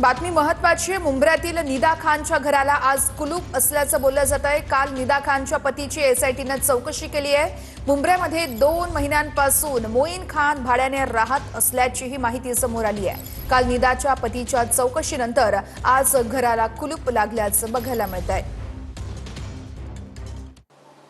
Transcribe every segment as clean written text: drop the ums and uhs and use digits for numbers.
बातमी महत्त्वाची आहे। मुंब्र्यातील निदा खानच्या घराला आज कुलूप असल्याचं बोललं जात आहे। काल निदा खानच्या पतीची एसआयटीने चौकशी केली आहे। मुंब्र्यामध्ये 2 महिन्यांपासून मोईन खान भाड्याने राहत असल्याचीही माहिती समोर आली आहे। काल निदाच्या पतीच्या चौकशीनंतर आज घराला कुलूप लागल्याचं बघायला मिळतंय।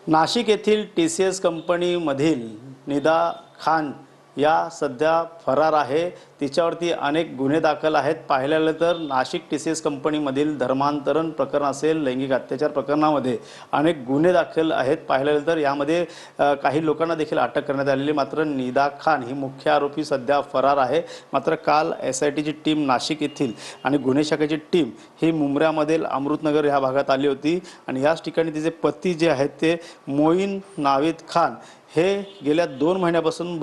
नाशिक येथील टीसीएस कंपनीमधील निदा खान या सध्या फरार आहे। तिच्यावरती अनेक गुन्हे दाखल आहेत। पाहिलं तर नाशिक टीसीएस कंपनीमधील धर्मांतरण प्रकरण असेल, लैंगिक अत्याचार प्रकरणामध्ये अनेक गुन्हे दाखल आहेत। पाहिलं तर यामध्ये काही लोकांना देखील अटक करण्यात आलेली, मात्र निदा खान ही मुख्य आरोपी सध्या फरार आहे। मात्र काल एसआयटीची टीम नाशिक येथील आणि गुन्हे शाखेची टीम ही मुंब्र्यामधील अमृतनगर या भागात आली होती आणि याच ठिकाणी तिचे पती जे आहेत ते मोईन नावेद खान हे गेल्या 2 महिन्यापासून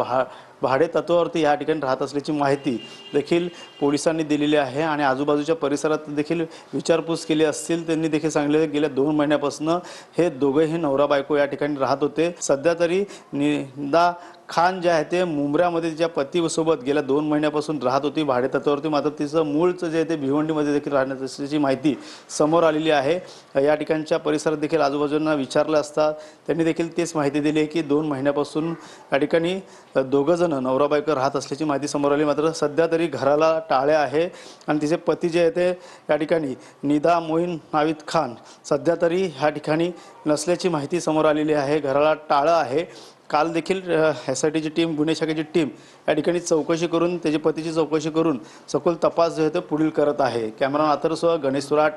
भाडे तत्वावरती या ठिकाणी राहत असल्याची माहिती देखील पोलिसांनी दिलेली आहे आणि आजूबाजूच्या परिसरात देखील विचारपूस केली असतील त्यांनी देखील सांगितले गेल्या 2 महिन्यापासून हे दोघेही नवरा बायको या ठिकाणी राहत होते। सध्या तरी निदा खान जे आहे ते मुंब्र्यामध्ये तिच्या पतीसोबत गेल्या 2 महिन्यापासून राहत होती भाडे तत्वावरती, मात्र तिचं मूळचं जे आहे ते भिवंडीमध्ये देखील राहण्यात असल्याची माहिती समोर आलेली आहे। या ठिकाणच्या परिसरात देखील आजूबाजूंना विचारलं असता त्यांनी देखील तेच माहिती दिली आहे की 2 महिन्यापासून या ठिकाणी दोघंजण नवरा बायको राहत असल्याची माहिती समोर आली। मात्र सध्या तरी घराला टाळे आहे आणि तिचे पती जे आहे ते या ठिकाणी निदा मोईन नावेद खान सध्या तरी ह्या ठिकाणी नसल्याची माहिती समोर आलेली आहे। घराला टाळं आहे। काल देखील एसआयटीची टीम, गुन्हे शाखेची टीम या ठिकाणी चौकशी करून त्याच्या पतीची चौकशी करून सखोल तपास जो आहे तो पुढील करत आहे। कॅमेरामॅन अथर्वसह गणेश सुराट।